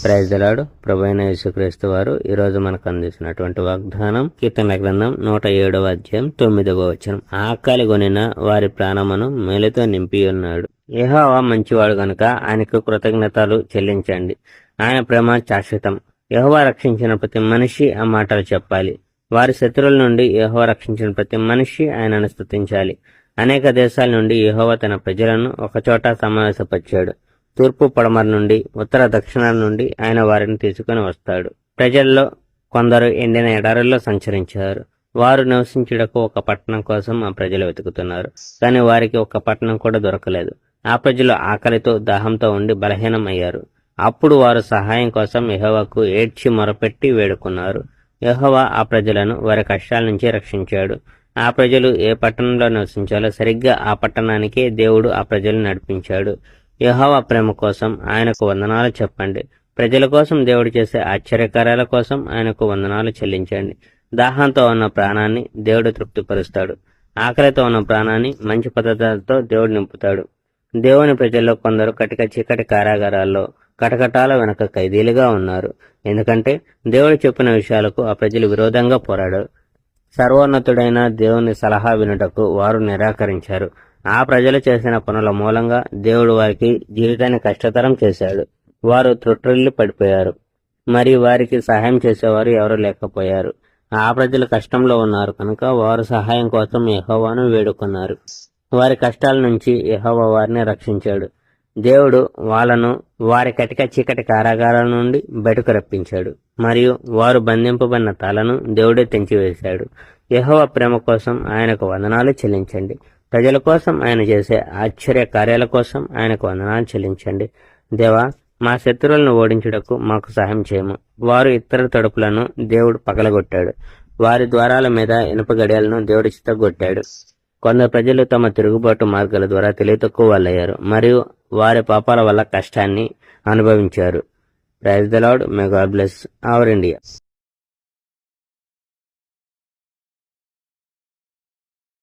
Praise the lord. ప్రభువైన యేసుక్రీస్తు వారు ఈ రోజు మనకు అందిస్తున్నటువంటి వాగ్దానం కీర్తనల గ్రంథం 107వ అధ్యాయం 9వ వచనం. ఆకలి కొనిన వారి ప్రాణమును మేలుతో నింపి ఉన్నాడు. యెహోవా మంచివాడు గనుక ఆయనకు కృతజ్ఞతలు చెల్లించండి. ఆయన ప్రేమ శాశ్వతం. యెహోవా రక్షించిన ప్రతి మనిషి ఆ మాటలు చెప్పాలి. వారి శత్రువుల నుండి యెహోవా రక్షించిన ప్రతి మనిషి ఆయనను స్తుతించాలి. అనేక దేశాల నుండి యెహోవా తన ప్రజలను ఒకచోట సమావేశపరిచాడు. తూర్పు పడమర నుండి ఉత్తర దక్షిణాల నుండి ఆయన వారిని తీసుకుని వస్తాడు. ప్రజల్లో కొందరు ఎండిన ఎడారుల్లో సంచరించారు. వారు నివసించుటకు ఒక పట్టణం కోసం ఆ ప్రజలు వెతుకుతున్నారు. కానీ వారికి ఒక పట్టణం కూడా దొరకలేదు. ఆ ప్రజలు ఆకలితో దాహంతో ఉండి బలహీనం అయ్యారు. అప్పుడు వారు సహాయం కోసం యెహోవాకు ఏడ్చి మొరపెట్టి వేడుకున్నారు. యెహోవా ఆ ప్రజలను వారి కష్టాల నుంచి రక్షించాడు. ఆ ప్రజలు ఏ పట్టణంలో నివసించాలో సరిగ్గా ఆ పట్టణానికే దేవుడు ఆ ప్రజలను నడిపించాడు. యెహోవా ప్రేమ కోసం ఆయనకు వందనాలు చెప్పండి. ప్రజల కోసం దేవుడు చేసే ఆశ్చర్యకార్యాల కోసం ఆయనకు వందనాలు చెల్లించండి. దాహంతో ఉన్న ప్రాణాన్ని దేవుడు తృప్తిపరుస్తాడు. ఆకలితో ఉన్న ప్రాణాన్ని మంచి పదార్థాలతో దేవుడు నింపుతాడు. దేవుని ప్రజల్లో కొందరు కటిక చీకటి కారాగారాల్లో కటకటాల వెనక ఖైదీలుగా ఉన్నారు. ఎందుకంటే దేవుడు చెప్పిన విషయాలకు ఆ ప్రజలు విరోధంగా పోరాడారు. సర్వోన్నతుడైన దేవుని సలహా వినుటకు వారు నిరాకరించారు. ఆ ప్రజలు చేసిన పనుల మూలంగా దేవుడు వారికి జీవితాన్ని కష్టతరం చేశాడు. వారు త్రుట్టిల్లి పడిపోయారు. మరి వారికి సహాయం చేసేవారు ఎవరు లేకపోయారు. ఆ ప్రజలు కష్టంలో ఉన్నారు కనుక వారు సహాయం కోసం యెహోవాను వేడుకున్నారు. వారి కష్టాల నుంచి యెహోవా వారిని రక్షించాడు. దేవుడు వాళ్ళను వారి కటిక చీకటి కారాగారాల నుండి బయటకు రప్పించాడు. మరియు వారు బంధింపబడిన తలను దేవుడే తెంచివేశాడు. యెహోవా ప్రేమ కోసం ఆయనకు వందనాలు చెల్లించండి. ప్రజల కోసం ఆయన చేసే ఆశ్చర్య కార్యాల కోసం ఆయనకు వందనాలు చెల్లించండి. దేవా, మా శత్రువులను ఓడించుటకు మాకు సహాయం చేయము. వారు ఇతర తడుపులను దేవుడు పగలగొట్టాడు. వారి ద్వారాల మీద ఇనుప గడియాలను దేవుడు చిత్తగొట్టాడు. కొందరు ప్రజలు తమ తిరుగుబాటు మార్గాల ద్వారా తెలివి తక్కువ వాళ్ళయ్యారు మరియు వారి పాపాల వల్ల కష్టాన్ని అనుభవించారు. Praise the Lord. May God bless our India.